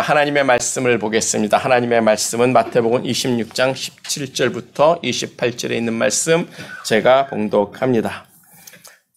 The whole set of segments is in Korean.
하나님의 말씀을 보겠습니다. 하나님의 말씀은 마태복음 26장 17절부터 28절에 있는 말씀 제가 봉독합니다.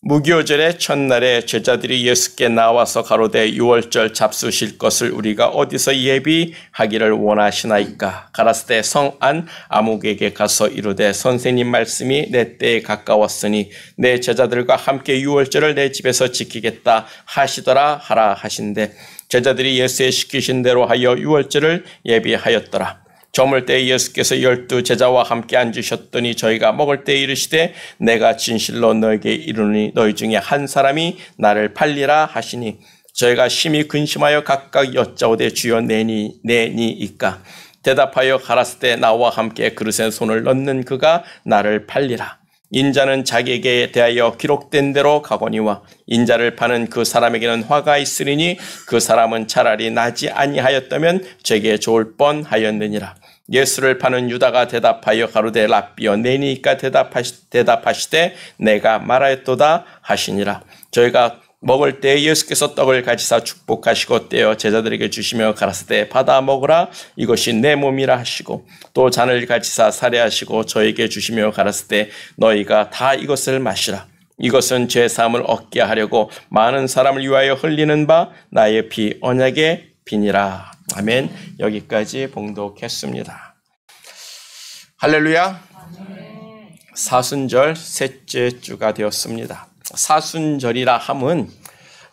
무교절의 첫날에 제자들이 예수께 나와서 가로되 유월절 잡수실 것을 우리가 어디서 예비하기를 원하시나이까? 가라사대 성 안 아목에게 가서 이르되 선생님 말씀이 내 때에 가까웠으니 내 제자들과 함께 유월절을 내 집에서 지키겠다 하시더라 하라 하신대 제자들이 예수의 시키신 대로 하여 유월절을 예비하였더라. 저물 때 예수께서 12 제자와 함께 앉으셨더니 저희가 먹을 때 이르시되 내가 진실로 너에게 이르노니 너희 중에 한 사람이 나를 팔리라 하시니 저희가 심히 근심하여 각각 여짜오되 주여 내니이까? 대답하여 가라사대 나와 함께 그릇에 손을 넣는 그가 나를 팔리라. 인자는 자기에게 대하여 기록된 대로 가거니와 인자를 파는 그 사람에게는 화가 있으리니 그 사람은 차라리 나지 아니하였다면 제게 좋을 뻔하였느니라. 예수를 파는 유다가 대답하여 가로되 랍비여 내니이까? 대답하시되 내가 말하였도다 하시니라. 저희가 먹을 때 예수께서 떡을 가지사 축복하시고 떼어 제자들에게 주시며 가라사대 받아 먹으라 이것이 내 몸이라 하시고 또 잔을 가지사 사례하시고 저에게 주시며 가라사대 너희가 다 이것을 마시라. 이것은 죄 사함을 얻게 하려고 많은 사람을 위하여 흘리는 바 나의 피 언약의 피니라. 아멘. 여기까지 봉독했습니다. 할렐루야. 사순절 셋째 주가 되었습니다. 사순절이라 함은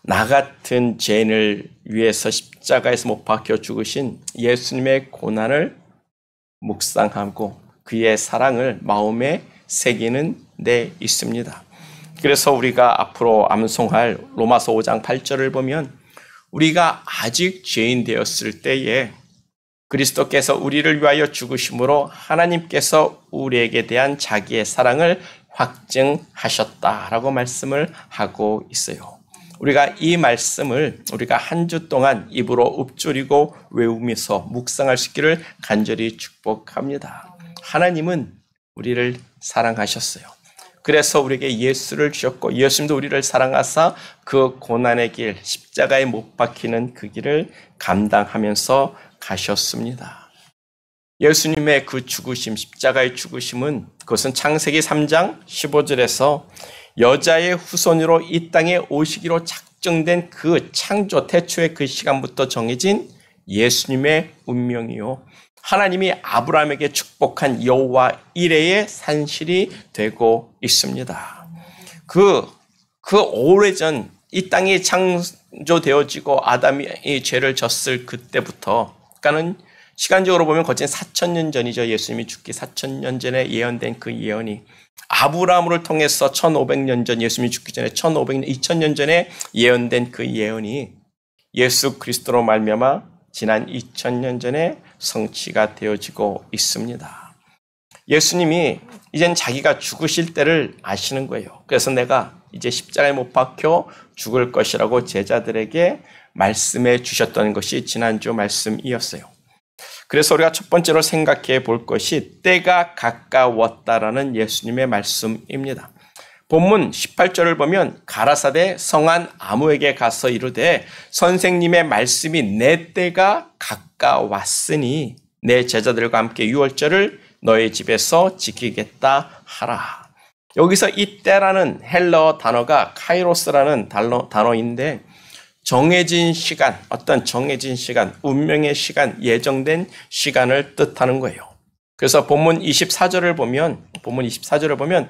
나 같은 죄인을 위해서 십자가에서 못 박혀 죽으신 예수님의 고난을 묵상하고 그의 사랑을 마음에 새기는 데 있습니다. 그래서 우리가 앞으로 암송할 로마서 5장 8절을 보면 우리가 아직 죄인 되었을 때에 그리스도께서 우리를 위하여 죽으심으로 하나님께서 우리에게 대한 자기의 사랑을 확증하셨다라고 말씀을 하고 있어요. 우리가 이 말씀을 우리가 한 주 동안 입으로 읊조리고 외우면서 묵상할 수 있기를 간절히 축복합니다. 하나님은 우리를 사랑하셨어요. 그래서 우리에게 예수를 주셨고 예수님도 우리를 사랑하사 그 고난의 길, 십자가에 못 박히는 그 길을 감당하면서 가셨습니다. 예수님의 그 죽으심, 십자가의 죽으심은 그것은 창세기 3장 15절에서 여자의 후손으로 이 땅에 오시기로 작정된 그 창조 태초의 그 시간부터 정해진 예수님의 운명이요. 하나님이 아브라함에게 축복한 여호와 이레의 산실이 되고 있습니다. 그 오래전 이 땅이 창조되어지고 아담이 죄를 졌을 그때부터 그러니까는 시간적으로 보면 거진 4,000년 전이죠. 예수님이 죽기 4,000년 전에 예언된 그 예언이 아브라함을 통해서 1,500년 전 예수님이 죽기 전에 2,000년 전에 예언된 그 예언이 예수 그리스도로 말미암아 지난 2,000년 전에 성취가 되어지고 있습니다. 예수님이 이젠 자기가 죽으실 때를 아시는 거예요. 그래서 내가 이제 십자가에 못 박혀 죽을 것이라고 제자들에게 말씀해 주셨던 것이 지난주 말씀이었어요. 그래서 우리가 첫 번째로 생각해 볼 것이 때가 가까웠다라는 예수님의 말씀입니다. 본문 18절을 보면 가라사대 성안 아무에게 가서 이르되 선생님의 말씀이 내 때가 가까웠으니 내 제자들과 함께 유월절을 너의 집에서 지키겠다 하라. 여기서 이 때라는 헬라어 단어가 카이로스라는 단어인데 정해진 시간, 어떤 정해진 시간, 운명의 시간, 예정된 시간을 뜻하는 거예요. 그래서 본문 24절을 보면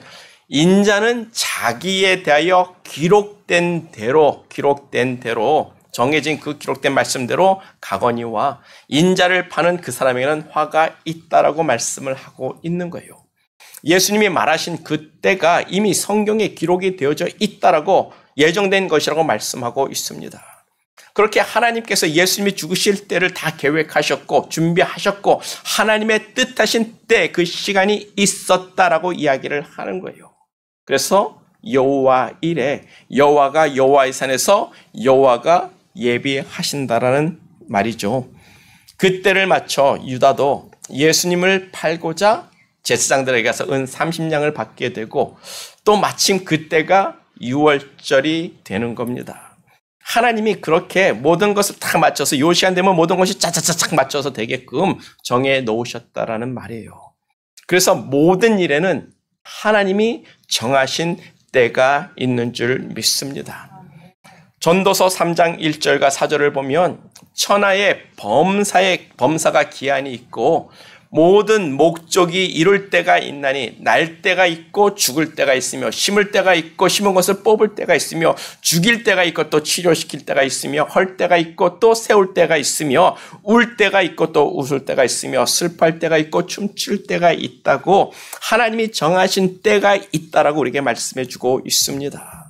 인자는 자기에 대하여 기록된 대로 정해진 그 기록된 말씀대로 가거니와 인자를 파는 그 사람에게는 화가 있다라고 말씀을 하고 있는 거예요. 예수님이 말하신 그 때가 이미 성경에 기록이 되어져 있다라고 예정된 것이라고 말씀하고 있습니다. 그렇게 하나님께서 예수님이 죽으실 때를 다 계획하셨고 준비하셨고 하나님의 뜻하신 때 그 시간이 있었다라고 이야기를 하는 거예요. 그래서 여호와 이레 여호와가 여호와의 산에서 여호와가 예비하신다라는 말이죠. 그때를 맞춰 유다도 예수님을 팔고자 제사장들에게 가서 은 30냥을 받게 되고 또 마침 그때가 유월절이 되는 겁니다. 하나님이 그렇게 모든 것을 딱 맞춰서 요 시간 되면 모든 것이 짜자자작 맞춰서 되게끔 정해 놓으셨다라는 말이에요. 그래서 모든 일에는 하나님이 정하신 때가 있는 줄 믿습니다. 전도서 3장 1절과 4절을 보면 천하의 범사가 기한이 있고 모든 목적이 이룰 때가 있나니 날 때가 있고 죽을 때가 있으며 심을 때가 있고 심은 것을 뽑을 때가 있으며 죽일 때가 있고 또 치료시킬 때가 있으며 헐 때가 있고 또 세울 때가 있으며 울 때가 있고 또 웃을 때가 있으며 슬퍼할 때가 있고 춤출 때가 있다고 하나님이 정하신 때가 있다라고 우리에게 말씀해 주고 있습니다.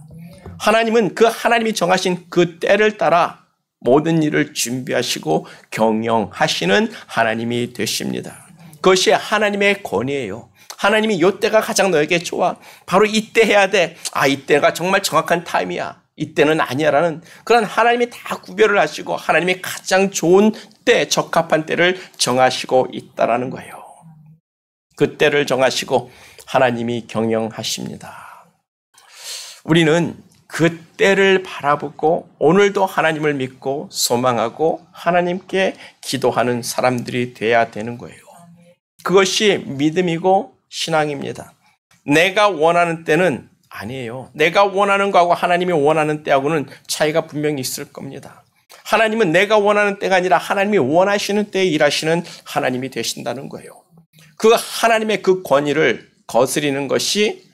하나님은 그 하나님이 정하신 그 때를 따라 모든 일을 준비하시고 경영하시는 하나님이 되십니다. 그것이 하나님의 권위예요. 하나님이 이때가 가장 너에게 좋아. 바로 이때 해야 돼. 이때가 정말 정확한 타임이야. 이때는 아니야라는 그런 하나님이 다 구별을 하시고 하나님이 가장 좋은 때, 적합한 때를 정하시고 있다라는 거예요. 그 때를 정하시고 하나님이 경영하십니다. 우리는 그 때를 바라보고 오늘도 하나님을 믿고 소망하고 하나님께 기도하는 사람들이 돼야 되는 거예요. 그것이 믿음이고 신앙입니다. 내가 원하는 때는 아니에요. 내가 원하는 거하고 하나님이 원하는 때하고는 차이가 분명히 있을 겁니다. 하나님은 내가 원하는 때가 아니라 하나님이 원하시는 때에 일하시는 하나님이 되신다는 거예요. 그 하나님의 그 권위를 거스리는 것이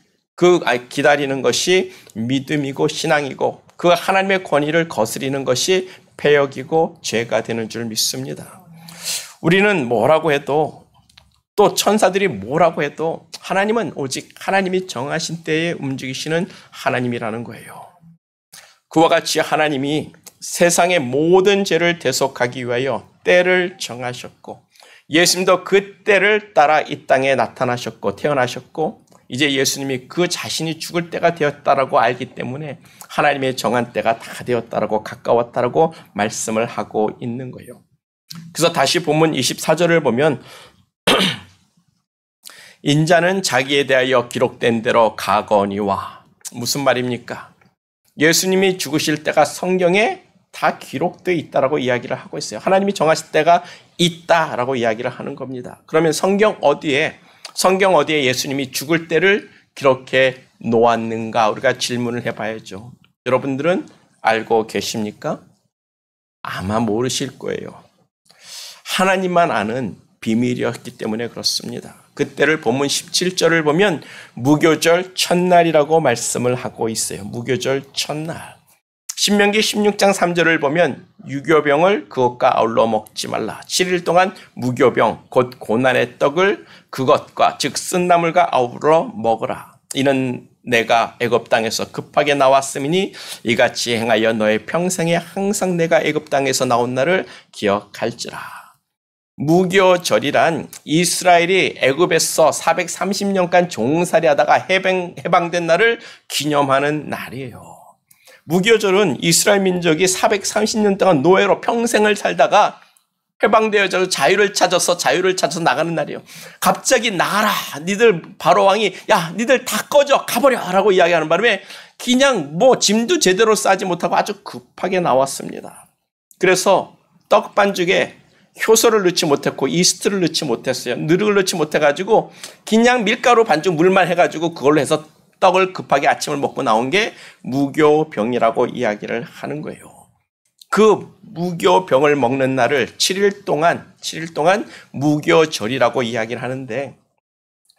기다리는 것이 믿음이고 신앙이고 그 하나님의 권위를 거스리는 것이 패역이고 죄가 되는 줄 믿습니다. 우리는 뭐라고 해도 또 천사들이 뭐라고 해도 하나님은 오직 하나님이 정하신 때에 움직이시는 하나님이라는 거예요. 그와 같이 하나님이 세상의 모든 죄를 대속하기 위하여 때를 정하셨고 예수님도 그 때를 따라 이 땅에 나타나셨고 태어나셨고 이제 예수님이 그 자신이 죽을 때가 되었다라고 알기 때문에 하나님의 정한 때가 다 되었다라고 가까웠다라고 말씀을 하고 있는 거예요. 그래서 다시 본문 24절을 보면 인자는 자기에 대하여 기록된 대로 가거니와 무슨 말입니까? 예수님이 죽으실 때가 성경에 다 기록되어 있다라고 이야기를 하고 있어요. 하나님이 정하실 때가 있다라고 이야기를 하는 겁니다. 그러면 성경 어디에 예수님이 죽을 때를 기록해 놓았는가? 우리가 질문을 해봐야죠. 여러분들은 알고 계십니까? 아마 모르실 거예요. 하나님만 아는 비밀이었기 때문에 그렇습니다. 그때를 본문 17절을 보면 무교절 첫날이라고 말씀을 하고 있어요. 무교절 첫날. 신명기 16장 3절을 보면 유교병을 그것과 아울러 먹지 말라. 7일 동안 무교병 곧 고난의 떡을 그것과 즉 쓴 나물과 아울러 먹으라. 이는 내가 애굽 땅에서 급하게 나왔음이니 이같이 행하여 너의 평생에 항상 내가 애굽 땅에서 나온 날을 기억할지라. 무교절이란 이스라엘이 애굽에서 430년간 종살이하다가 해방된 날을 기념하는 날이에요. 무교절은 이스라엘 민족이 430년 동안 노예로 평생을 살다가 해방되어서 자유를 찾아서 나가는 날이에요. 갑자기 나가라. 니들 바로 왕이 야 니들 다 꺼져 가버려 라고 이야기하는 바람에 그냥 짐도 제대로 싸지 못하고 아주 급하게 나왔습니다. 그래서 떡반죽에 효소를 넣지 못했고 이스트를 넣지 못했어요. 누룩을 넣지 못해가지고 그냥 밀가루 반죽 물만 해가지고 그걸로 해서 떡을 급하게 아침을 먹고 나온 게 무교병이라고 이야기를 하는 거예요. 그 무교병을 먹는 날을 7일 동안 무교절이라고 이야기를 하는데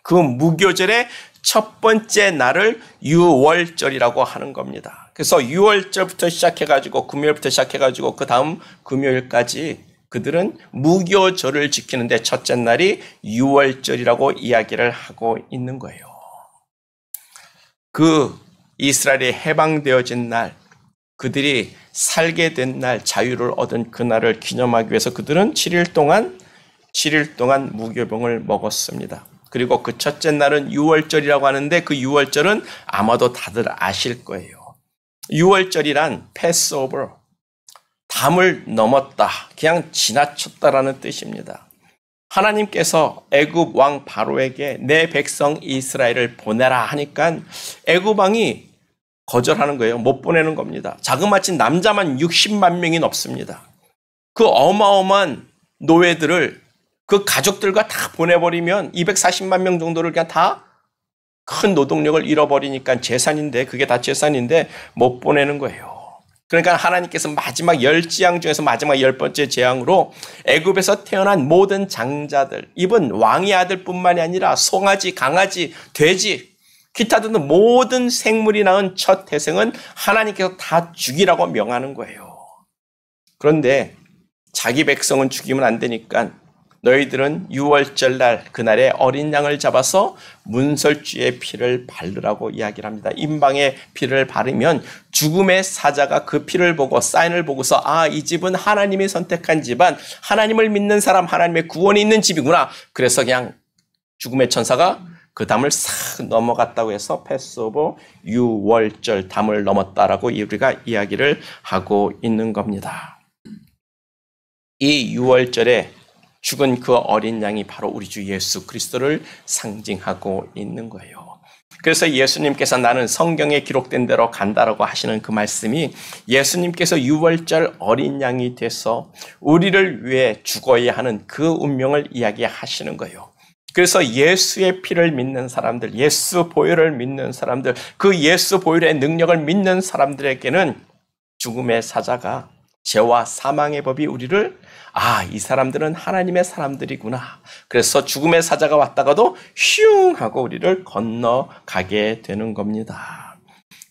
그 무교절의 첫 번째 날을 유월절이라고 하는 겁니다. 그래서 유월절부터 시작해가지고 금요일부터 시작해가지고 그 다음 금요일까지 그들은 무교절을 지키는데 첫째 날이 유월절이라고 이야기를 하고 있는 거예요. 그 이스라엘이 해방되어진 날, 그들이 살게 된 날, 자유를 얻은 그 날을 기념하기 위해서 그들은 7일 동안 무교병을 먹었습니다. 그리고 그 첫째 날은 유월절이라고 하는데 그 유월절은 아마도 다들 아실 거예요. 유월절이란 패스오버, 담을 넘었다, 그냥 지나쳤다라는 뜻입니다. 하나님께서 애굽 왕 바로에게 내 백성 이스라엘을 보내라 하니까 애굽 왕이 거절하는 거예요. 못 보내는 겁니다. 자그마치 남자만 60만 명이 넘습니다. 그 어마어마한 노예들을 그 가족들과 다 보내버리면 240만 명 정도를 그냥 다 큰 노동력을 잃어버리니까 재산인데, 그게 다 재산인데 못 보내는 거예요. 그러니까 하나님께서 마지막 10재앙 중에서 마지막 10번째 재앙으로 애굽에서 태어난 모든 장자들, 이번 왕의 아들뿐만이 아니라 송아지, 강아지, 돼지, 기타 등등 모든 생물이 낳은 첫 태생은 하나님께서 다 죽이라고 명하는 거예요. 그런데 자기 백성은 죽이면 안 되니까 너희들은 유월절 날 그날에 어린 양을 잡아서 문설주의 피를 바르라고 이야기를 합니다. 임방에 피를 바르면 죽음의 사자가 그 피를 보고 사인을 보고서 아, 이 집은 하나님이 선택한 집안, 하나님을 믿는 사람, 하나님의 구원이 있는 집이구나. 그래서 그냥 죽음의 천사가 그 담을 싹 넘어갔다고 해서 패스오버 유월절 담을 넘었다라고 우리가 이야기를 하고 있는 겁니다. 이 유월절에 죽은 그 어린 양이 바로 우리 주 예수 그리스도를 상징하고 있는 거예요. 그래서 예수님께서 나는 성경에 기록된 대로 간다라고 하시는 그 말씀이 예수님께서 유월절 어린 양이 돼서 우리를 위해 죽어야 하는 그 운명을 이야기하시는 거예요. 그래서 예수의 피를 믿는 사람들, 예수 보혈을 믿는 사람들, 그 예수 보혈의 능력을 믿는 사람들에게는 죽음의 사자가, 죄와 사망의 법이 우리를 이 사람들은 하나님의 사람들이구나. 그래서 죽음의 사자가 왔다가도 슝 하고 우리를 건너가게 되는 겁니다.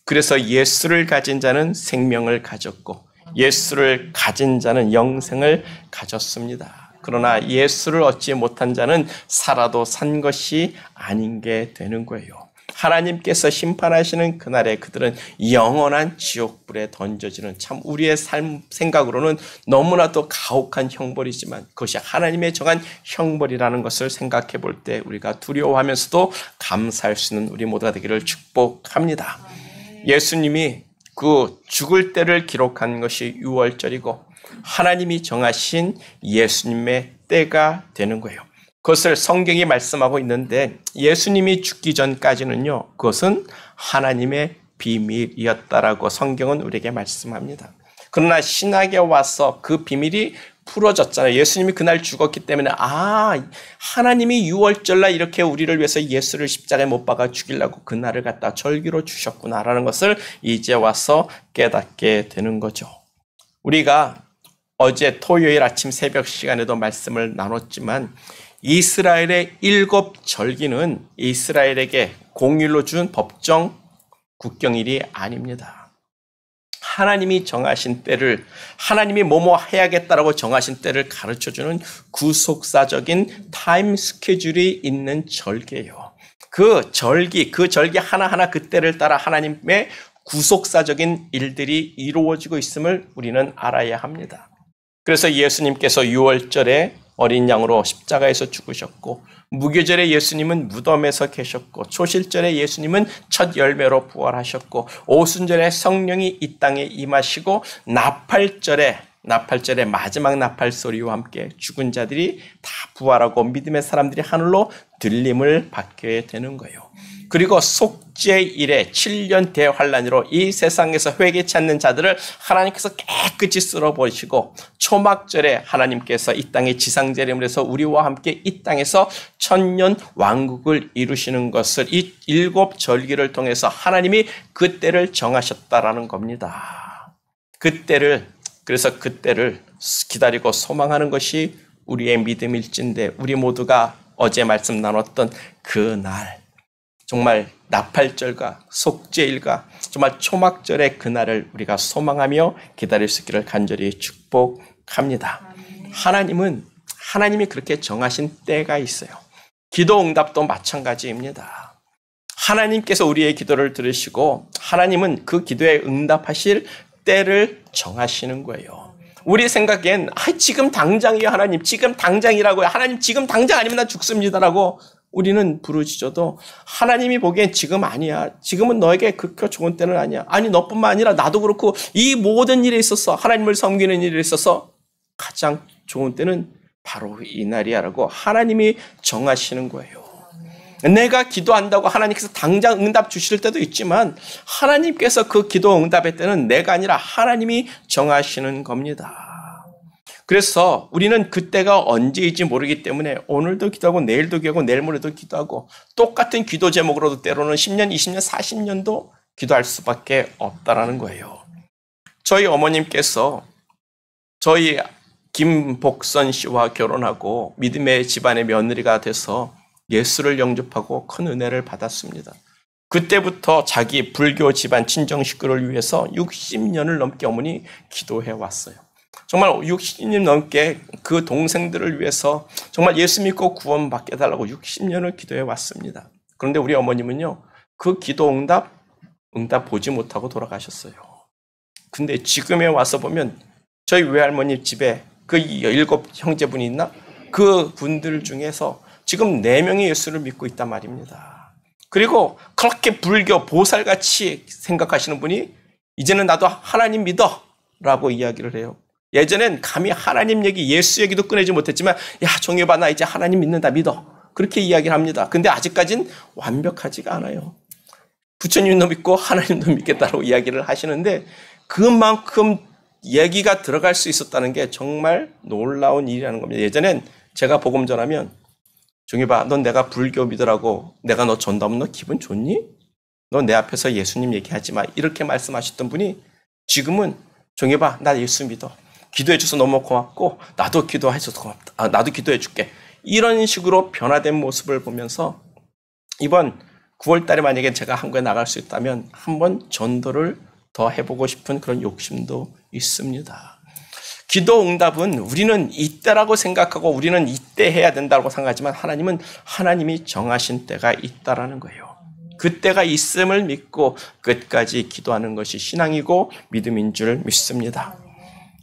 그래서 예수를 가진 자는 생명을 가졌고 예수를 가진 자는 영생을 가졌습니다. 그러나 예수를 얻지 못한 자는 살아도 산 것이 아닌 게 되는 거예요. 하나님께서 심판하시는 그날에 그들은 영원한 지옥불에 던져지는, 참 우리의 삶 생각으로는 너무나도 가혹한 형벌이지만 그것이 하나님의 정한 형벌이라는 것을 생각해 볼 때 우리가 두려워하면서도 감사할 수 있는 우리 모두가 되기를 축복합니다. 예수님이 그 죽을 때를 기록한 것이 유월절이고 하나님이 정하신 예수님의 때가 되는 거예요. 그것을 성경이 말씀하고 있는데 예수님이 죽기 전까지는요, 그것은 하나님의 비밀이었다라고 성경은 우리에게 말씀합니다. 그러나 신학에 와서 그 비밀이 풀어졌잖아요. 예수님이 그날 죽었기 때문에 하나님이 유월절날 이렇게 우리를 위해서 예수를 십자가에 못 박아 죽이려고 그날을 갖다 절기로 주셨구나라는 것을 이제 와서 깨닫게 되는 거죠. 우리가 어제 토요일 아침 새벽 시간에도 말씀을 나눴지만 이스라엘의 7절기는 이스라엘에게 공일로 준 법정 국경일이 아닙니다. 하나님이 정하신 때를, 하나님이 뭐뭐 해야겠다라고 정하신 때를 가르쳐주는 구속사적인 타임 스케줄이 있는 절기예요. 그 절기 하나하나 그 때를 따라 하나님의 구속사적인 일들이 이루어지고 있음을 우리는 알아야 합니다. 그래서 예수님께서 유월절에 어린 양으로 십자가에서 죽으셨고, 무교절에 예수님은 무덤에서 계셨고, 초실절에 예수님은 첫 열매로 부활하셨고, 오순절에 성령이 이 땅에 임하시고, 나팔절에 마지막 나팔 소리와 함께 죽은 자들이 다 부활하고 믿음의 사람들이 하늘로 들림을 받게 되는 거예요. 그리고 속죄일에 7년 대환란으로 이 세상에서 회개치 않는 자들을 하나님께서 깨끗이 쓸어버리시고, 초막절에 하나님께서 이 땅의 지상재림을 해서 우리와 함께 이 땅에서 천년 왕국을 이루시는 것을 이 7절기를 통해서 하나님이 그 때를 정하셨다라는 겁니다. 그래서 그 때를 기다리고 소망하는 것이 우리의 믿음일진데, 우리 모두가 어제 말씀 나눴던 그 날, 정말 나팔절과 속죄일과 정말 초막절의 그날을 우리가 소망하며 기다릴 수 있기를 간절히 축복합니다. 하나님이 그렇게 정하신 때가 있어요. 기도 응답도 마찬가지입니다. 하나님께서 우리의 기도를 들으시고 하나님은 그 기도에 응답하실 때를 정하시는 거예요. 우리 생각엔 지금 당장이요, 하나님, 지금 당장이라고요, 하나님 지금 당장 아니면 나 죽습니다라고 우리는 부르짖어도 하나님이 보기엔 지금 아니야. 지금은 너에게 그렇게 좋은 때는 아니야. 아니, 너뿐만 아니라 나도 그렇고 이 모든 일에 있어서, 하나님을 섬기는 일에 있어서 가장 좋은 때는 바로 이 날이야라고 하나님이 정하시는 거예요. 내가 기도한다고 하나님께서 당장 응답 주실 때도 있지만 하나님께서 그 기도 응답의 때는 내가 아니라 하나님이 정하시는 겁니다. 그래서 우리는 그때가 언제인지 모르기 때문에 오늘도 기도하고 내일도 기도하고 내일 모레도 기도하고 똑같은 기도 제목으로도 때로는 10년, 20년, 40년도 기도할 수밖에 없다라는 거예요. 저희 어머님께서 저희 김복선 씨와 결혼하고 믿음의 집안의 며느리가 돼서 예수를 영접하고 큰 은혜를 받았습니다. 그때부터 자기 불교 집안 친정 식구를 위해서 60년을 넘게 어머니 기도해 왔어요. 정말 60년 넘게 그 동생들을 위해서 정말 예수 믿고 구원받게 해달라고 60년을 기도해 왔습니다. 그런데 우리 어머님은요, 그 기도 응답 보지 못하고 돌아가셨어요. 근데 지금에 와서 보면 저희 외할머니 집에 그 7 형제분이 있나? 그 분들 중에서 지금 4명이 예수를 믿고 있단 말입니다. 그리고 그렇게 불교 보살같이 생각하시는 분이 이제는 나도 하나님 믿어 라고 이야기를 해요. 예전엔 감히 하나님 얘기, 예수 얘기도 꺼내지 못했지만 야 종엽아 나 이제 하나님 믿는다 믿어 그렇게 이야기를 합니다. 근데 아직까지는 완벽하지가 않아요. 부처님도 믿고 하나님도 믿겠다고 이야기를 하시는데 그만큼 얘기가 들어갈 수 있었다는 게 정말 놀라운 일이라는 겁니다. 예전엔 제가 복음 전하면 종엽아 넌 내가 불교 믿으라고 내가 너 전도하면 너 기분 좋니? 너 내 앞에서 예수님 얘기하지 마 이렇게 말씀하셨던 분이 지금은 종엽아 나 예수 믿어 기도해 줘서 너무 고맙고 나도 기도해 줘서 고맙다. 나도 기도해 줄게. 이런 식으로 변화된 모습을 보면서 이번 9월 달에 만약에 제가 한국에 나갈 수 있다면 한번 전도를 더 해보고 싶은 그런 욕심도 있습니다. 기도 응답은 우리는 이때라고 생각하고 우리는 이때 해야 된다고 생각하지만 하나님은 하나님이 정하신 때가 있다라는 거예요. 그 때가 있음을 믿고 끝까지 기도하는 것이 신앙이고 믿음인 줄 믿습니다.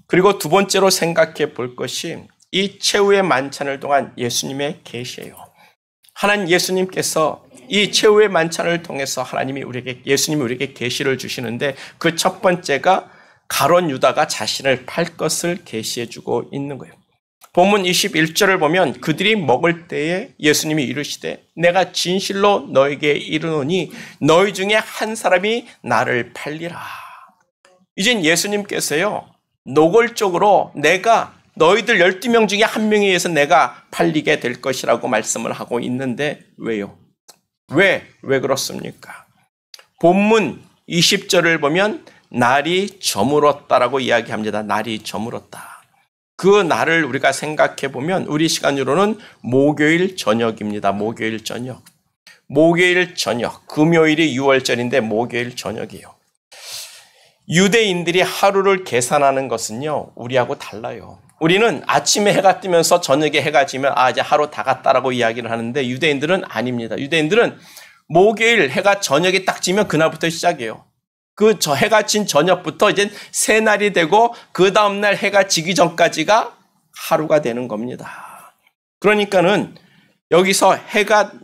그리고 두 번째로 생각해 볼 것이 이 최후의 만찬을 통한 예수님의 계시예요. 하나님 예수님께서 이 최후의 만찬을 통해서 예수님이 우리에게 계시를 주시는데 그 첫 번째가 가룟 유다가 자신을 팔 것을 계시해 주고 있는 거예요. 본문 21절을 보면 그들이 먹을 때에 예수님이 이르시되 내가 진실로 너에게 이르노니 너희 중에 한 사람이 나를 팔리라. 이젠 예수님께서요 노골적으로 내가 너희들 12명 중에 한 명에 의해서 내가 팔리게 될 것이라고 말씀을 하고 있는데 왜요? 왜 그렇습니까? 본문 20절을 보면 날이 저물었다라고 이야기합니다. 날이 저물었다. 그 날을 우리가 생각해 보면 우리 시간으로는 목요일 저녁입니다. 목요일 저녁. 금요일이 6월절인데 목요일 저녁이에요. 유대인들이 하루를 계산하는 것은요, 우리하고 달라요. 우리는 아침에 해가 뜨면서 저녁에 해가 지면 이제 하루 다 갔다라고 이야기를 하는데 유대인들은 아닙니다. 유대인들은 목요일 해가 저녁에 딱 지면 그날부터 시작이에요. 해가 진 저녁부터 이제 새 날이 되고 그 다음날 해가 지기 전까지가 하루가 되는 겁니다. 그러니까는 여기서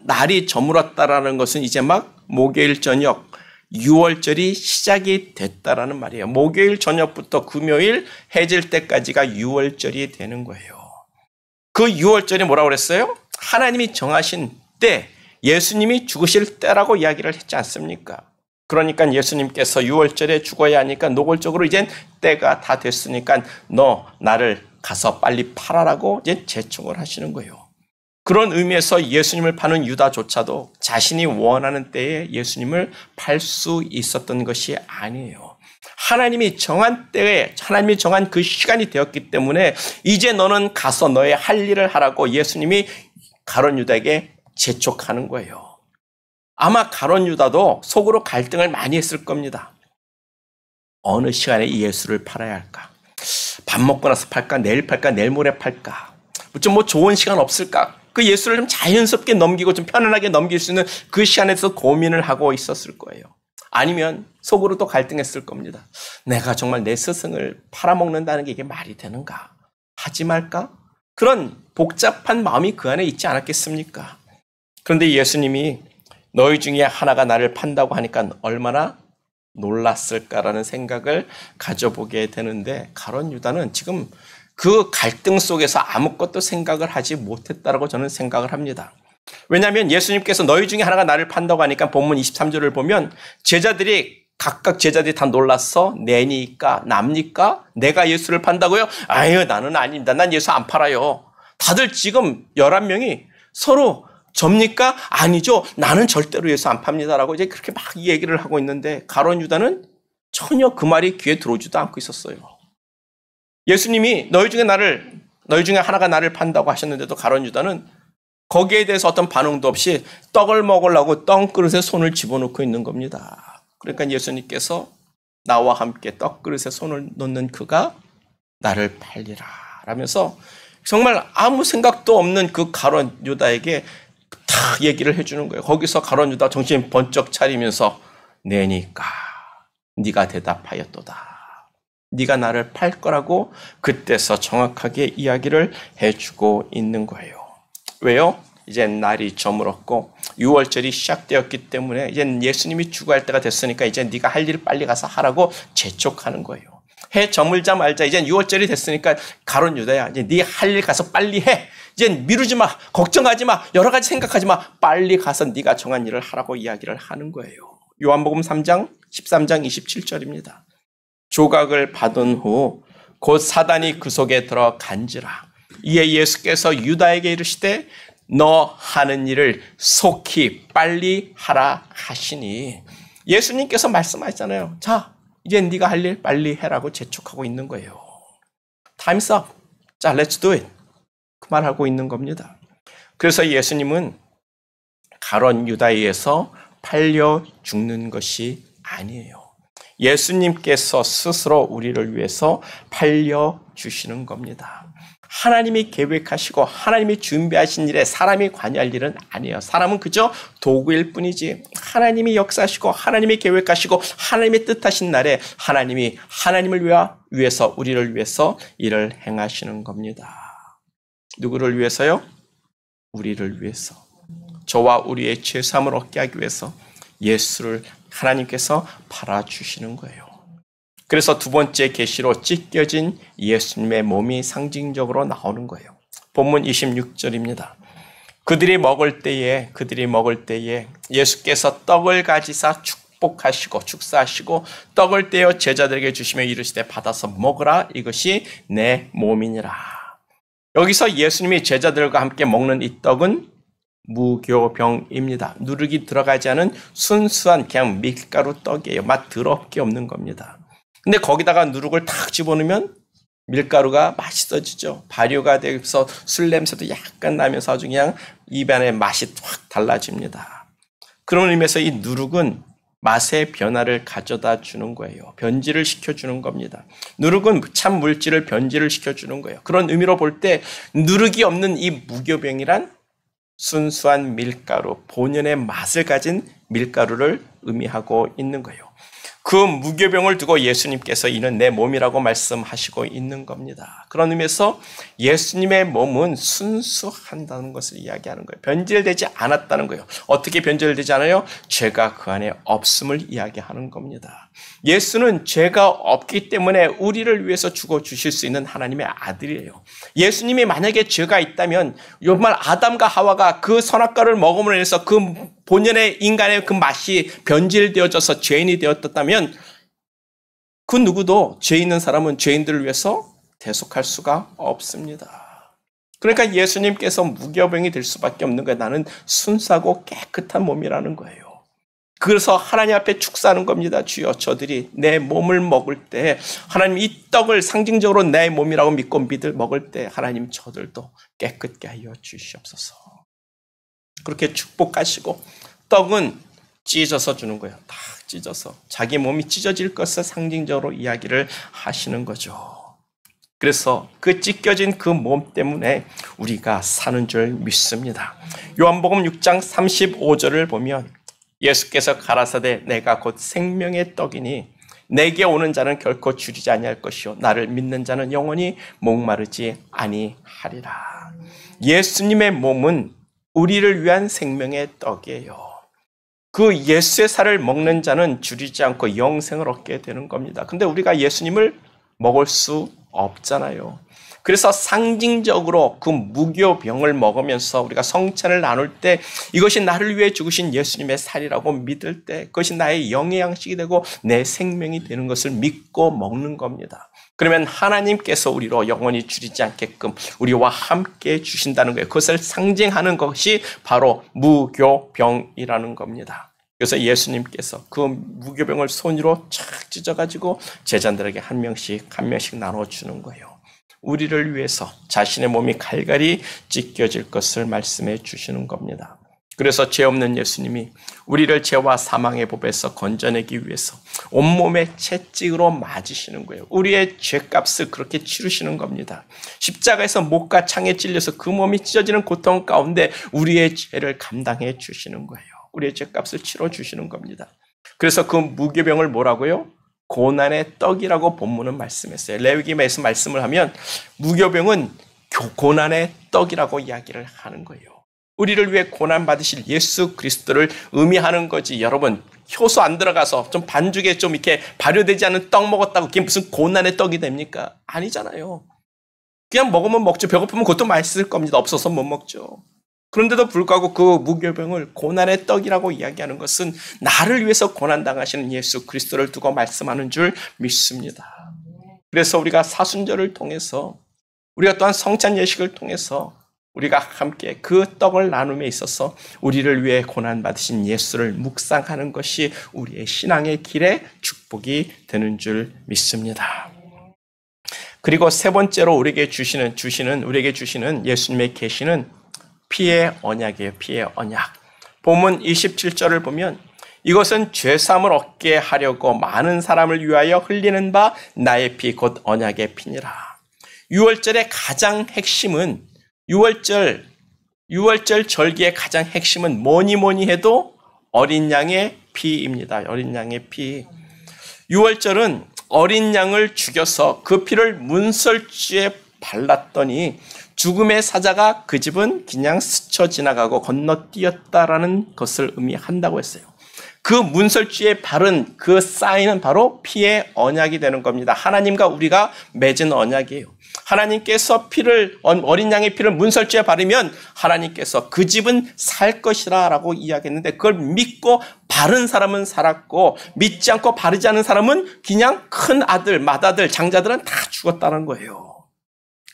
날이 저물었다라는 것은 이제 막 목요일 저녁 6월절이 시작이 됐다라는 말이에요. 목요일 저녁부터 금요일 해질 때까지가 6월절이 되는 거예요. 그 6월절이 뭐라고 그랬어요? 하나님이 정하신 때, 예수님이 죽으실 때라고 이야기를 했지 않습니까? 그러니까 예수님께서 6월절에 죽어야 하니까 노골적으로 이젠 때가 다 됐으니까 너 나를 가서 빨리 팔아라고 이제 재촉을 하시는 거예요. 그런 의미에서 예수님을 파는 유다조차도 자신이 원하는 때에 예수님을 팔 수 있었던 것이 아니에요. 하나님이 정한 때에 하나님이 정한 그 시간이 되었기 때문에 이제 너는 가서 너의 할 일을 하라고 예수님이 가룟 유다에게 재촉하는 거예요. 아마 가룟 유다도 속으로 갈등을 많이 했을 겁니다. 어느 시간에 이 예수를 팔아야 할까? 밥 먹고 나서 팔까? 내일 팔까? 내일 모레 팔까? 좀 좋은 시간 없을까? 그 예수를 좀 자연스럽게 넘기고 좀 편안하게 넘길 수 있는 그 시간에서 고민을 하고 있었을 거예요. 아니면 속으로 또 갈등했을 겁니다. 내가 정말 내 스승을 팔아먹는다는 게 이게 말이 되는가? 하지 말까? 그런 복잡한 마음이 그 안에 있지 않았겠습니까? 그런데 예수님이 너희 중에 하나가 나를 판다고 하니까 얼마나 놀랐을까라는 생각을 가져보게 되는데 가룟 유다는 지금 그 갈등 속에서 아무것도 생각을 하지 못했다라고 저는 생각을 합니다. 왜냐하면 예수님께서 너희 중에 하나가 나를 판다고 하니까 본문 23절을 보면 각각 제자들이 다 놀랐어. 내니까 납니까? 내가 예수를 판다고요? 아유, 나는 아닙니다. 난 예수 안 팔아요. 다들 지금 11명이 서로 접니까? 아니죠. 나는 절대로 예수 안 팝니다라고 이제 그렇게 막 이 얘기를 하고 있는데 가룟 유다는 전혀 그 말이 귀에 들어오지도 않고 있었어요. 예수님이 너희 중에 하나가 나를 판다고 하셨는데도 가룟 유다는 거기에 대해서 어떤 반응도 없이 떡을 먹으려고 떡그릇에 손을 집어넣고 있는 겁니다. 그러니까 예수님께서 나와 함께 떡그릇에 손을 놓는 그가 나를 팔리라 라면서 정말 아무 생각도 없는 그 가룟 유다에게 다 얘기를 해주는 거예요. 거기서 가룟 유다 정신 번쩍 차리면서 내니까 네가 대답하였도다. 네가 나를 팔 거라고 그때서 정확하게 이야기를 해주고 있는 거예요. 왜요? 이제 날이 저물었고 6월절이 시작되었기 때문에 이제 예수님이 죽어갈 때가 됐으니까 이제 네가 할 일을 빨리 가서 하라고 재촉하는 거예요. 해 저물자마자 이제 6월절이 됐으니까 가룟 유다야, 이제 네 할 일 가서 빨리 해. 이제 미루지 마, 걱정하지 마, 여러 가지 생각하지 마. 빨리 가서 네가 정한 일을 하라고 이야기를 하는 거예요. 요한복음 3장 13장 27절입니다. 조각을 받은 후 곧 사단이 그 속에 들어 간지라. 이에 예수께서 유다에게 이르시되 너 하는 일을 속히 빨리 하라 하시니. 예수님께서 말씀하셨잖아요. 자, 이제 네가 할 일 빨리 해라고 재촉하고 있는 거예요. Time's up. 자, let's do it. 그 말하고 있는 겁니다. 그래서 예수님은 가룟 유다에 의해서 팔려 죽는 것이 아니에요. 예수님께서 스스로 우리를 위해서 팔려 주시는 겁니다. 하나님이 계획하시고 하나님이 준비하신 일에 사람이 관여할 일은 아니에요. 사람은 그저 도구일 뿐이지 하나님이 역사하시고 하나님이 계획하시고 하나님의 뜻하신 날에 하나님이 하나님을 위해서 우리를 위해서 일을 행하시는 겁니다. 누구를 위해서요? 우리를 위해서. 저와 우리의 죄사함을 얻게 하기 위해서 예수를 하나님께서 팔아주시는 거예요. 그래서 두 번째 계시로 찢겨진 예수님의 몸이 상징적으로 나오는 거예요. 본문 26절입니다. 그들이 먹을 때에 예수께서 떡을 가지사 축사하시고 떡을 떼어 제자들에게 주시며 이르시되 받아서 먹으라. 이것이 내 몸이니라. 여기서 예수님이 제자들과 함께 먹는 이 떡은 무교병입니다. 누룩이 들어가지 않은 순수한 그냥 밀가루 떡이에요. 맛 더럽게 없는 겁니다. 근데 거기다가 누룩을 탁 집어넣으면 밀가루가 맛있어지죠. 발효가 돼서 술 냄새도 약간 나면서 아주 그냥 입안의 맛이 확 달라집니다. 그런 의미에서 이 누룩은 맛의 변화를 가져다 주는 거예요. 변질을 시켜주는 겁니다. 누룩은 참 물질을 변질을 시켜주는 거예요. 그런 의미로 볼 때 누룩이 없는 이 무교병이란 순수한 밀가루, 본연의 맛을 가진 밀가루를 의미하고 있는 거예요. 그 무교병을 두고 예수님께서 이는 내 몸이라고 말씀하시고 있는 겁니다. 그런 의미에서 예수님의 몸은 순수한다는 것을 이야기하는 거예요. 변질되지 않았다는 거예요. 어떻게 변질되지 않아요? 죄가 그 안에 없음을 이야기하는 겁니다. 예수는 죄가 없기 때문에 우리를 위해서 죽어주실 수 있는 하나님의 아들이에요. 예수님이 만약에 죄가 있다면 정말 아담과 하와가 그 선악과를 먹음으로 인해서 그 본연의 인간의 그 맛이 변질되어져서 죄인이 되었다면 그 누구도 죄 있는 사람은 죄인들을 위해서 대속할 수가 없습니다. 그러니까 예수님께서 무교병이 될 수밖에 없는 거예요. 나는 순수하고 깨끗한 몸이라는 거예요. 그래서 하나님 앞에 축사하는 겁니다. 주여, 저들이 내 몸을 먹을 때 하나님 이 떡을 상징적으로 내 몸이라고 믿고 먹을 때 하나님 저들도 깨끗게 하여 주시옵소서. 그렇게 축복하시고 떡은 찢어서 주는 거예요. 다 찢어서 자기 몸이 찢어질 것을 상징적으로 이야기를 하시는 거죠. 그래서 그 찢겨진 그 몸 때문에 우리가 사는 줄 믿습니다. 요한복음 6장 35절을 보면 예수께서 가라사대 내가 곧 생명의 떡이니 내게 오는 자는 결코 줄이지 아니할 것이요 나를 믿는 자는 영원히 목마르지 아니하리라. 예수님의 몸은 우리를 위한 생명의 떡이에요. 그 예수의 살을 먹는 자는 줄이지 않고 영생을 얻게 되는 겁니다. 근데 우리가 예수님을 먹을 수 없잖아요. 그래서 상징적으로 그 무교병을 먹으면서 우리가 성찬을 나눌 때 이것이 나를 위해 죽으신 예수님의 살이라고 믿을 때 그것이 나의 영의 양식이 되고 내 생명이 되는 것을 믿고 먹는 겁니다. 그러면 하나님께서 우리로 영원히 줄이지 않게끔 우리와 함께 주신다는 거예요. 그것을 상징하는 것이 바로 무교병이라는 겁니다. 그래서 예수님께서 그 무교병을 손으로 착 찢어가지고 제자들에게 한 명씩 나눠주는 거예요. 우리를 위해서 자신의 몸이 갈갈이 찢겨질 것을 말씀해 주시는 겁니다. 그래서 죄 없는 예수님이 우리를 죄와 사망의 법에서 건져내기 위해서 온몸에 채찍으로 맞으시는 거예요. 우리의 죄값을 그렇게 치르시는 겁니다. 십자가에서 목과 창에 찔려서 그 몸이 찢어지는 고통 가운데 우리의 죄를 감당해 주시는 거예요. 우리의 죄값을 치러주시는 겁니다. 그래서 그 무교병을 뭐라고요? 고난의 떡이라고 본문은 말씀했어요. 레위기에서 말씀을 하면 무교병은 고난의 떡이라고 이야기를 하는 거예요. 우리를 위해 고난 받으실 예수 그리스도를 의미하는 거지. 여러분 효소 안 들어가서 좀 반죽에 좀 이렇게 발효되지 않은 떡 먹었다고 그게 무슨 고난의 떡이 됩니까? 아니잖아요. 그냥 먹으면 먹죠. 배고프면 그것도 맛있을 겁니다. 없어서 못 먹죠. 그런데도 불구하고 그 무교병을 고난의 떡이라고 이야기하는 것은 나를 위해서 고난당하시는 예수 그리스도를 두고 말씀하는 줄 믿습니다. 그래서 우리가 사순절을 통해서 우리가 또한 성찬 예식을 통해서 우리가 함께 그 떡을 나눔에 있어서 우리를 위해 고난받으신 예수를 묵상하는 것이 우리의 신앙의 길에 축복이 되는 줄 믿습니다. 그리고 세 번째로 우리에게 주시는 예수님의 계시는 피의 언약이에요. 피의 언약. 본문 27절을 보면 이것은 죄사함을 얻게 하려고 많은 사람을 위하여 흘리는 바 나의 피 곧 언약의 피니라. 유월절의 가장 핵심은 유월절 절기의 가장 핵심은 뭐니 해도 어린 양의 피입니다. 어린 양의 피. 유월절은 어린 양을 죽여서 그 피를 문설주에 발랐더니 죽음의 사자가 그 집은 그냥 스쳐 지나가고 건너뛰었다라는 것을 의미한다고 했어요. 그 문설주에 바른 그 사인은 바로 피의 언약이 되는 겁니다. 하나님과 우리가 맺은 언약이에요. 하나님께서 어린 양의 피를 문설주에 바르면 하나님께서 그 집은 살 것이라 라고 이야기했는데 그걸 믿고 바른 사람은 살았고 믿지 않고 바르지 않은 사람은 그냥 큰 아들, 맏아들, 장자들은 다 죽었다는 거예요.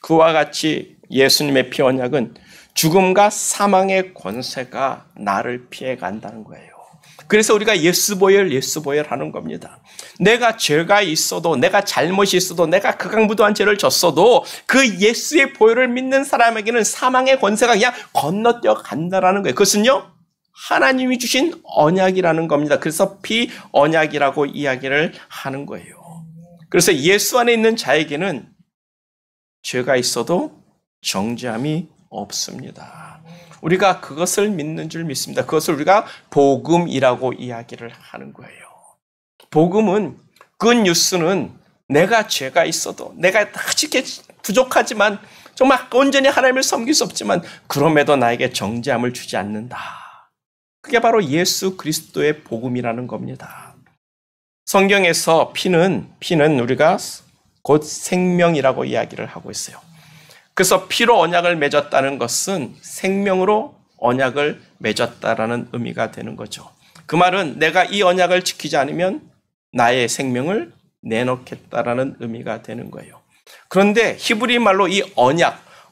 그와 같이 예수님의 피 언약은 죽음과 사망의 권세가 나를 피해 간다는 거예요. 그래서 우리가 예수 보혈 하는 겁니다. 내가 죄가 있어도 내가 잘못이 있어도 내가 극악무도한 죄를 졌어도 그 예수의 보혈을 믿는 사람에게는 사망의 권세가 그냥 건너뛰어 간다라는 거예요. 그것은요 하나님이 주신 언약이라는 겁니다. 그래서 피 언약이라고 이야기를 하는 거예요. 그래서 예수 안에 있는 자에게는 죄가 있어도 정죄함이 없습니다. 우리가 그것을 믿는 줄 믿습니다. 그것을 우리가 복음이라고 이야기를 하는 거예요. 복음은 굿뉴스는 내가 죄가 있어도 내가 아직 부족하지만 정말 온전히 하나님을 섬길 수 없지만 그럼에도 나에게 정죄함을 주지 않는다. 그게 바로 예수 그리스도의 복음이라는 겁니다. 성경에서 피는 우리가 곧 생명이라고 이야기를 하고 있어요. 그래서 피로 언약을 맺었다는 것은 생명으로 언약을 맺었다라는 의미가 되는 거죠. 그 말은 내가 이 언약을 지키지 않으면 나의 생명을 내놓겠다라는 의미가 되는 거예요. 그런데 히브리 말로 이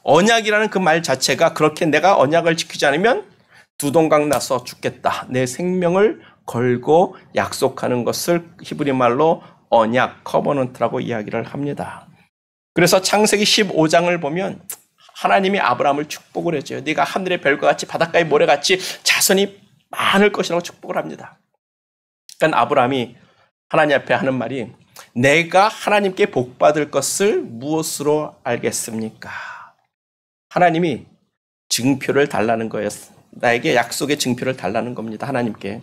언약이라는 그 말 자체가 그렇게 내가 언약을 지키지 않으면 두동강 나서 죽겠다. 내 생명을 걸고 약속하는 것을 히브리 말로 언약, 커버넌트라고 이야기를 합니다. 그래서 창세기 15장을 보면 하나님이 아브라함을 축복을 해줘요. 네가 하늘의 별과 같이 바닷가의 모래같이 자손이 많을 것이라고 축복을 합니다. 그러니까 아브라함이 하나님 앞에 하는 말이 내가 하나님께 복받을 것을 무엇으로 알겠습니까? 하나님이 증표를 달라는 거예요. 나에게 약속의 증표를 달라는 겁니다. 하나님께.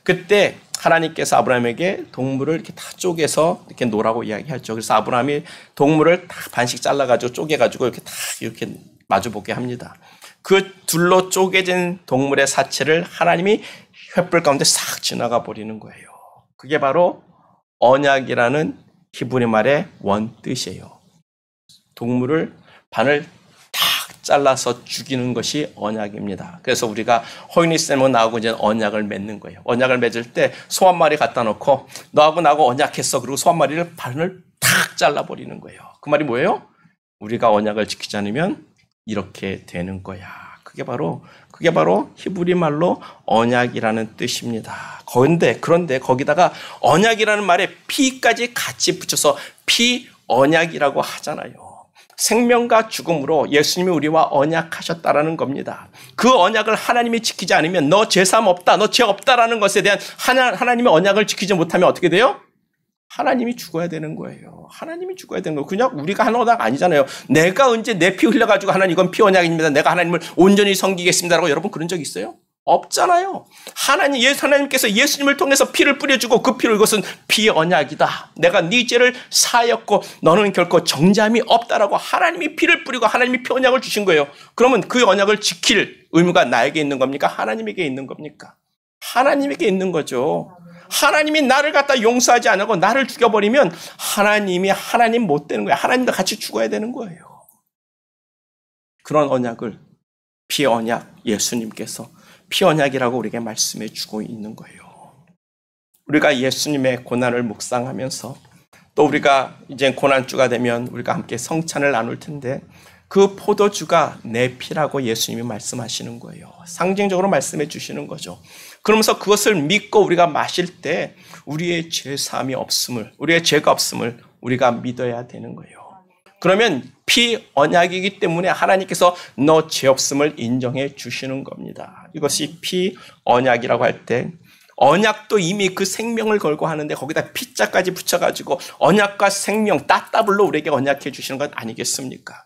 그때 하나님께서 아브라함에게 동물을 이렇게 다 쪼개서 이렇게 놓으라고 이야기하죠. 그래서 아브라함이 동물을 다 반씩 잘라가지고 쪼개가지고 이렇게 마주보게 합니다. 그 둘로 쪼개진 동물의 사체를 하나님이 횃불 가운데 싹 지나가 버리는 거예요. 그게 바로 언약이라는 히브리 말의 원뜻이에요. 동물을 반을 탁 잘라서 죽이는 것이 언약입니다. 그래서 우리가 호인이쌤은 나하고 이제 언약을 맺는 거예요. 언약을 맺을 때 소 한 마리 갖다 놓고 너하고 나하고 언약했어. 그리고 소 한 마리를 반을 탁 잘라버리는 거예요. 그 말이 뭐예요? 우리가 언약을 지키지 않으면 이렇게 되는 거야. 그게 바로 히브리 말로 언약이라는 뜻입니다. 그런데 거기다가 언약이라는 말에 피까지 같이 붙여서 피 언약이라고 하잖아요. 생명과 죽음으로 예수님이 우리와 언약하셨다라는 겁니다. 그 언약을 하나님이 지키지 않으면 너 죄사함 없다, 너 죄 없다라는 것에 대한 하나님의 언약을 지키지 못하면 어떻게 돼요? 하나님이 죽어야 되는 거예요. 하나님이 죽어야 되는 거예요. 그냥 우리가 하는 언약 아니잖아요. 내가 언제 내 피 흘려가지고 하나님 이건 피 언약입니다. 내가 하나님을 온전히 섬기겠습니다라고 여러분 그런 적 있어요? 없잖아요. 하나님께서 예수님을 통해서 피를 뿌려주고 그 피로 이것은 피 언약이다. 내가 네 죄를 사하였고 너는 결코 정죄함이 없다라고 하나님이 피를 뿌리고 하나님이 피 언약을 주신 거예요. 그러면 그 언약을 지킬 의무가 나에게 있는 겁니까? 하나님에게 있는 겁니까? 하나님에게 있는 거죠. 하나님이 나를 갖다 용서하지 않고 나를 죽여버리면 하나님 못 되는 거예요. 하나님도 같이 죽어야 되는 거예요. 그런 언약을 피 언약 예수님께서 피 언약이라고 우리에게 말씀해 주고 있는 거예요. 우리가 예수님의 고난을 묵상하면서 또 우리가 이제 고난주가 되면 우리가 함께 성찬을 나눌 텐데 그 포도주가 내 피라고 예수님이 말씀하시는 거예요. 상징적으로 말씀해 주시는 거죠. 그러면서 그것을 믿고 우리가 마실 때 우리의 죄사함이 없음을, 우리의 죄가 없음을 우리가 믿어야 되는 거예요. 그러면 피 언약이기 때문에 하나님께서 너 죄 없음을 인정해 주시는 겁니다. 이것이 피 언약이라고 할 때 언약도 이미 그 생명을 걸고 하는데 거기다 피자까지 붙여가지고 언약과 생명 따따블로 우리에게 언약해 주시는 것 아니겠습니까?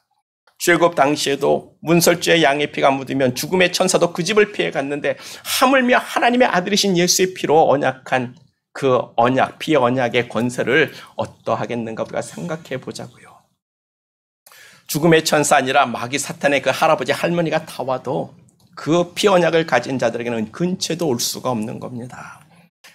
출애굽 당시에도 문설주에 양의 피가 묻으면 죽음의 천사도 그 집을 피해 갔는데 하물며 하나님의 아들이신 예수의 피로 언약한 그 언약, 피 언약의 권세를 어떠하겠는가 우리가 생각해 보자고요. 죽음의 천사 아니라 마귀 사탄의 그 할아버지 할머니가 다 와도 그 피 언약을 가진 자들에게는 근처에도 올 수가 없는 겁니다.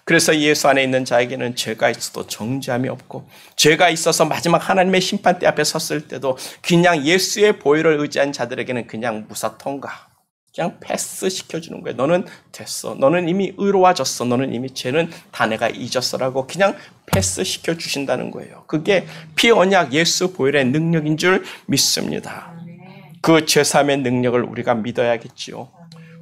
그래서 예수 안에 있는 자에게는 죄가 있어도 정죄함이 없고 죄가 있어서 마지막 하나님의 심판대 앞에 섰을 때도 그냥 예수의 보혈을 의지한 자들에게는 그냥 무사 통과, 그냥 패스 시켜주는 거예요. 너는 됐어. 너는 이미 의로워졌어. 너는 이미 죄는 다 내가 잊었어라고 그냥 패스 시켜주신다는 거예요. 그게 피 언약 예수 보혈의 능력인 줄 믿습니다. 그 죄사함의 능력을 우리가 믿어야겠지요.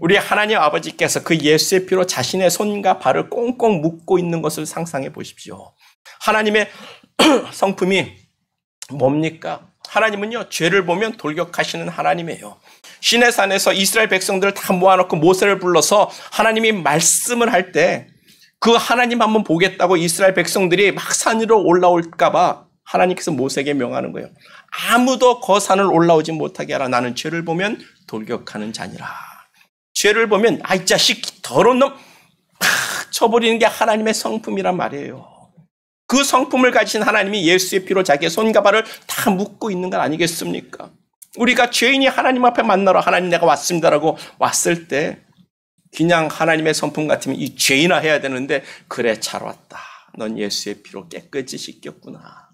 우리 하나님 아버지께서 그 예수의 피로 자신의 손과 발을 꽁꽁 묶고 있는 것을 상상해 보십시오. 하나님의 성품이 뭡니까? 하나님은요, 죄를 보면 돌격하시는 하나님이에요. 시내산에서 이스라엘 백성들을 다 모아놓고 모세를 불러서 하나님이 말씀을 할 때 그 하나님 한번 보겠다고 이스라엘 백성들이 막 산 위로 올라올까봐 하나님께서 모세에게 명하는 거예요. 아무도 그 산을 올라오지 못하게 하라. 나는 죄를 보면 돌격하는 자니라. 죄를 보면 이 자식 더러운 놈 팍 쳐버리는 게 하나님의 성품이란 말이에요. 그 성품을 가지신 하나님이 예수의 피로 자기의 손과 발을 다 묶고 있는 건 아니겠습니까? 우리가 죄인이 하나님 앞에 만나러 하나님 내가 왔습니다라고 왔을 때 그냥 하나님의 성품 같으면 이 죄인아 해야 되는데 그래 잘 왔다. 넌 예수의 피로 깨끗이 씻겼구나.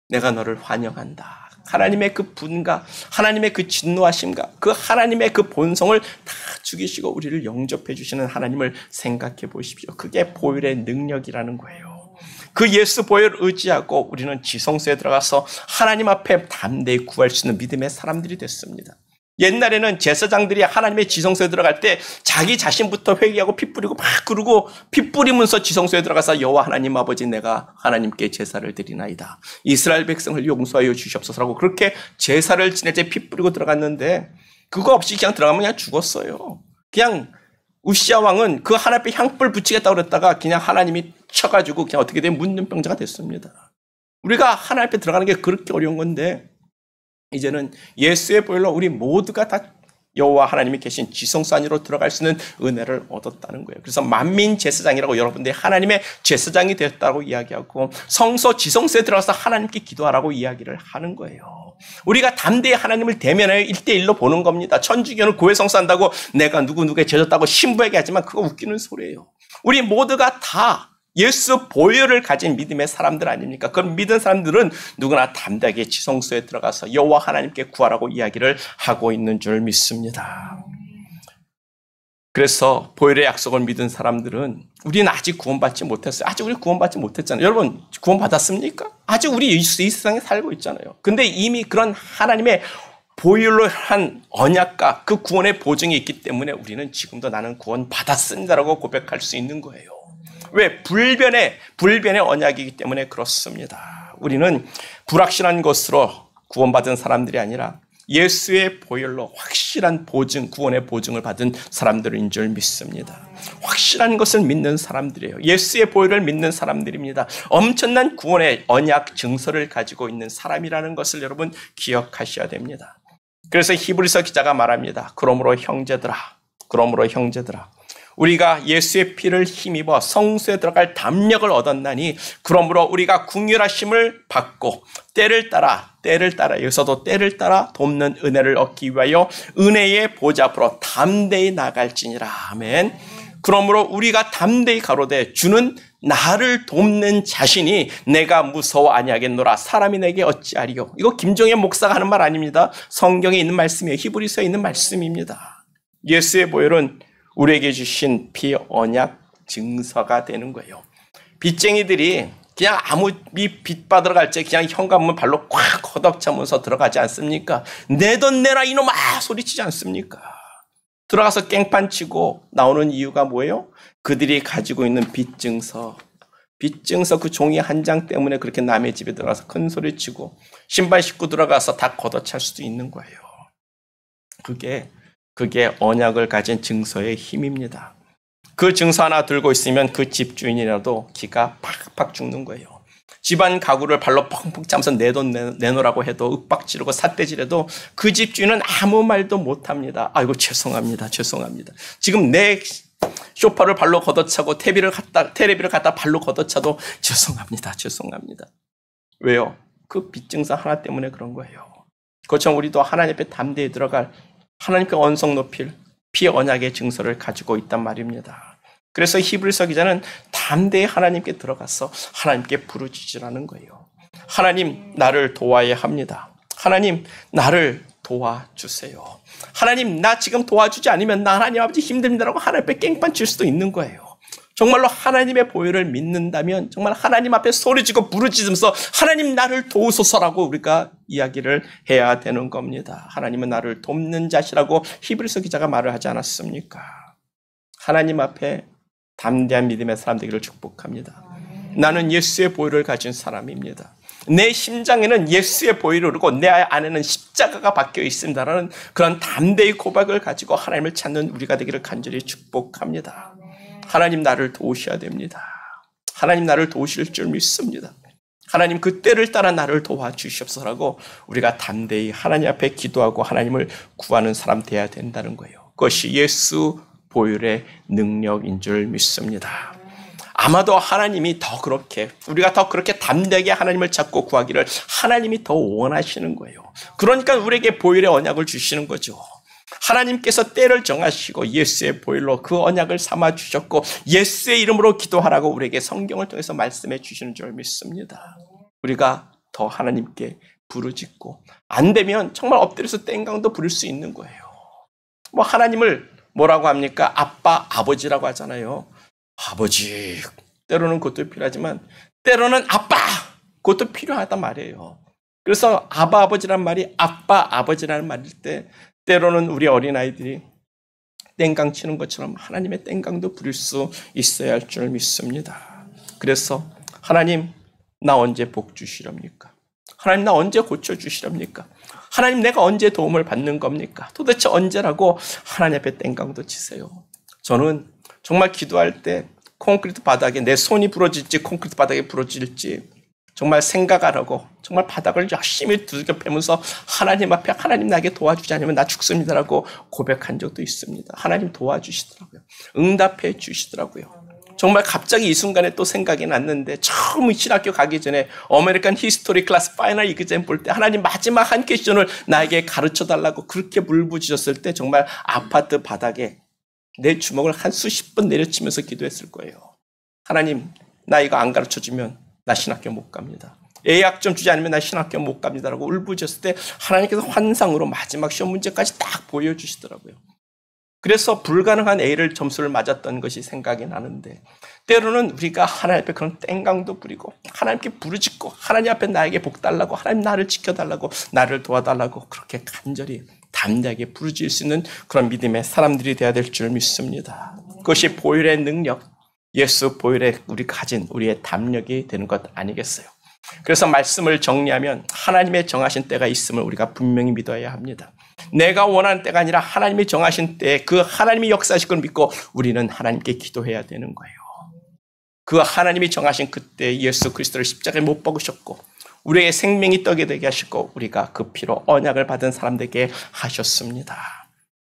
내가 너를 환영한다. 하나님의 그 분과 하나님의 그 진노하심과 그 하나님의 그 본성을 다 죽이시고 우리를 영접해 주시는 하나님을 생각해 보십시오. 그게 보혈의 능력이라는 거예요. 그 예수 보혈을 의지하고 우리는 지성소에 들어가서 하나님 앞에 담대히 구할 수 있는 믿음의 사람들이 됐습니다. 옛날에는 제사장들이 하나님의 지성소에 들어갈 때 자기 자신부터 회개하고 피 뿌리고 막 그러고 피 뿌리면서 지성소에 들어가서 여호와 하나님 아버지 내가 하나님께 제사를 드리나이다. 이스라엘 백성을 용서하여 주시옵소서라고 그렇게 제사를 지낼 때 피 뿌리고 들어갔는데 그거 없이 그냥 들어가면 그냥 죽었어요. 그냥 우시야 왕은 그 하나님 앞에 향불 붙이겠다고 그랬다가 그냥 하나님이 쳐가지고 그냥 어떻게 된 문둥병자가 됐습니다. 우리가 하나님 앞에 들어가는 게 그렇게 어려운 건데 이제는 예수의 보혈로 우리 모두가 다 여호와 하나님이 계신 지성소 안으로 들어갈 수 있는 은혜를 얻었다는 거예요. 그래서 만민 제사장이라고 여러분들이 하나님의 제사장이 되었다고 이야기하고 성소 지성소에 들어가서 하나님께 기도하라고 이야기를 하는 거예요. 우리가 담대히 하나님을 대면하여 1대1로 보는 겁니다. 천주교는 고해성사한다고 내가 누구누구에 죄졌다고 신부에게 하지만 그거 웃기는 소리예요. 우리 모두가 다 예수 보혈을 가진 믿음의 사람들 아닙니까? 그럼 믿은 사람들은 누구나 담대하게 지성소에 들어가서 여호와 하나님께 구하라고 이야기를 하고 있는 줄 믿습니다. 그래서 보혈의 약속을 믿은 사람들은 우리는 아직 구원받지 못했어요. 아직 우리 구원받지 못했잖아요. 여러분 구원받았습니까? 아직 우리 이 세상에 살고 있잖아요. 근데 이미 그런 하나님의 보혈로 한 언약과 그 구원의 보증이 있기 때문에 우리는 지금도 나는 구원받았습니다라고 고백할 수 있는 거예요. 왜? 불변의 언약이기 때문에 그렇습니다. 우리는 불확실한 것으로 구원받은 사람들이 아니라 예수의 보혈로 확실한 보증, 구원의 보증을 받은 사람들인 줄 믿습니다. 확실한 것을 믿는 사람들이에요. 예수의 보혈을 믿는 사람들입니다. 엄청난 구원의 언약 증서를 가지고 있는 사람이라는 것을 여러분 기억하셔야 됩니다. 그래서 히브리서 기자가 말합니다. 그러므로 형제들아, 우리가 예수의 피를 힘입어 성소에 들어갈 담력을 얻었나니 그러므로 우리가 긍휼하심을 받고 때를 따라 여기서도 때를 따라 돕는 은혜를 얻기 위하여 은혜의 보좌 앞으로 담대히 나갈지니라. 아멘. 그러므로 우리가 담대히 가로되 주는 나를 돕는 자신이 내가 무서워 아니하겠노라. 사람이 내게 어찌하리요. 이거 김종현 목사가 하는 말 아닙니다. 성경에 있는 말씀이에요. 히브리서에 있는 말씀입니다. 예수의 보혈은 우리에게 주신 비언약 증서가 되는 거예요. 빚쟁이들이 그냥 아무 빚 받으러 갈 때 그냥 현관문 발로 꽉 허덕차면서 들어가지 않습니까? 내 돈 내라 이놈아 소리치지 않습니까? 들어가서 깽판 치고 나오는 이유가 뭐예요? 그들이 가지고 있는 빚증서 그 종이 한 장 때문에 그렇게 남의 집에 들어가서 큰 소리 치고 신발 신고 들어가서 다 걷어찰 수도 있는 거예요. 그게 언약을 가진 증서의 힘입니다. 그 증서 하나 들고 있으면 그 집주인이라도 기가 팍팍 죽는 거예요. 집안 가구를 발로 펑펑 차면서 내 돈 내놓으라고 해도 윽박지르고 삿대질해도 그 집주인은 아무 말도 못합니다. 아이고 죄송합니다. 지금 내 쇼파를 발로 걷어차고 테레비를 갖다 발로 걷어차도 죄송합니다. 왜요? 그 빚증서 하나 때문에 그런 거예요. 그것처럼 우리도 하나님 앞에 담대히 들어갈 하나님께 언성 높일 피언약의 증서를 가지고 있단 말입니다. 그래서 히브리서 기자는 담대히 하나님께 들어가서 하나님께 부르짖으라는 거예요. 하나님 나를 도와야 합니다. 하나님 나를 도와주세요. 하나님 나 지금 도와주지 않으면 나 하나님 아버지 힘듭니다라고 하나님 앞에 깽판 칠 수도 있는 거예요. 정말로 하나님의 보혈을 믿는다면 정말 하나님 앞에 소리지고 부르짖으면서 하나님 나를 도우소서라고 우리가 이야기를 해야 되는 겁니다. 하나님은 나를 돕는 자시라고 히브리서 기자가 말을 하지 않았습니까? 하나님 앞에 담대한 믿음의 사람 되기를 축복합니다. 나는 예수의 보혈을 가진 사람입니다. 내 심장에는 예수의 보혈이 흐르고 내 안에는 십자가가 박혀 있습니다라는 그런 담대의 고백을 가지고 하나님을 찾는 우리가 되기를 간절히 축복합니다. 하나님 나를 도우셔야 됩니다. 하나님 나를 도우실 줄 믿습니다. 하나님 그 때를 따라 나를 도와주시옵소서라고 우리가 담대히 하나님 앞에 기도하고 하나님을 구하는 사람 되어야 된다는 거예요. 그것이 예수 보혈의 능력인 줄 믿습니다. 아마도 하나님이 우리가 더 그렇게 담대하게 하나님을 찾고 구하기를 하나님이 더 원하시는 거예요. 그러니까 우리에게 보혈의 언약을 주시는 거죠. 하나님께서 때를 정하시고 예수의 보혈로 그 언약을 삼아 주셨고 예수의 이름으로 기도하라고 우리에게 성경을 통해서 말씀해 주시는 줄 믿습니다. 우리가 더 하나님께 부르짖고 안 되면 정말 엎드려서 땡강도 부릴 수 있는 거예요. 하나님을 뭐라고 합니까? 아빠, 아버지라고 하잖아요. 아버지, 때로는 그것도 필요하지만 때로는 아빠, 그것도 필요하단 말이에요. 그래서 아바, 아버지란 말이 아빠, 아버지라는 말일 때 때로는 우리 어린아이들이 땡강 치는 것처럼 하나님의 땡강도 부릴 수 있어야 할 줄 믿습니다. 그래서 하나님 나 언제 복 주시렵니까? 하나님 나 언제 고쳐주시렵니까? 하나님 내가 언제 도움을 받는 겁니까? 도대체 언제라고 하나님 앞에 땡강도 치세요. 저는 정말 기도할 때 콘크리트 바닥에 내 손이 부러질지 콘크리트 바닥에 부러질지 정말 생각 안 하고 정말 바닥을 열심히 두들겨 패면서 하나님 앞에 하나님 나에게 도와주지 않으면 나 죽습니다라고 고백한 적도 있습니다. 하나님 도와주시더라고요. 응답해 주시더라고요. 정말 갑자기 이 순간에 또 생각이 났는데 처음 신학교 가기 전에 아메리칸 히스토리 클래스 파이널 이그잼 볼 때 하나님 마지막 한 퀘스천을 나에게 가르쳐달라고 그렇게 물부짖었을 때 정말 아파트 바닥에 내 주먹을 한 수십 번 내려치면서 기도했을 거예요. 하나님 나 이거 안 가르쳐주면 나 신학교 못 갑니다. 예약 좀 주지 않으면 나 신학교 못 갑니다라고 울부짖었을 때 하나님께서 환상으로 마지막 시험 문제까지 딱 보여주시더라고요. 그래서 불가능한 A를 점수를 맞았던 것이 생각이 나는데, 때로는 우리가 하나님 앞에 그런 땡강도 부리고 하나님께 부르짖고 하나님 앞에 나에게 복 달라고, 하나님 나를 지켜달라고, 나를 도와달라고 그렇게 간절히 담대하게 부르짖을 수 있는 그런 믿음의 사람들이 되어야 될 줄 믿습니다. 그것이 보혈의 능력, 예수 보혈에 우리 가진 우리의 담력이 되는 것 아니겠어요? 그래서 말씀을 정리하면 하나님의 정하신 때가 있음을 우리가 분명히 믿어야 합니다. 내가 원하는 때가 아니라 하나님이 정하신 때에 그 하나님이 역사하실 걸 믿고 우리는 하나님께 기도해야 되는 거예요. 그 하나님이 정하신 그때 예수 그리스도를 십자가에 못 박으셨고 우리의 생명이 떡이 되게 하시고 우리가 그 피로 언약을 받은 사람들에게 하셨습니다.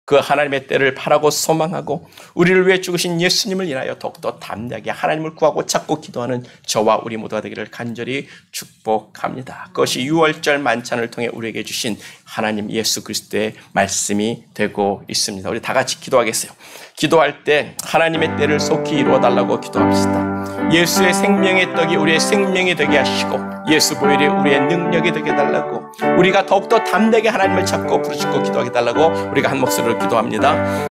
그 하나님의 때를 바라고 소망하고 우리를 위해 죽으신 예수님을 인하여 더욱더 담대하게 하나님을 구하고 찾고 기도하는 저와 우리 모두가 되기를 간절히 축복합니다. 그것이 유월절 만찬을 통해 우리에게 주신 하나님 예수 그리스도의 말씀이 되고 있습니다. 우리 다 같이 기도하겠어요. 기도할 때 하나님의 때를 속히 이루어달라고 기도합시다. 예수의 생명의 떡이 우리의 생명이 되게 하시고 예수 보혈이 우리의 능력이 되게 해달라고, 우리가 더욱더 담대하게 하나님을 찾고 부르짖고 기도하게 해달라고 우리가 한 목소리로 기도합니다.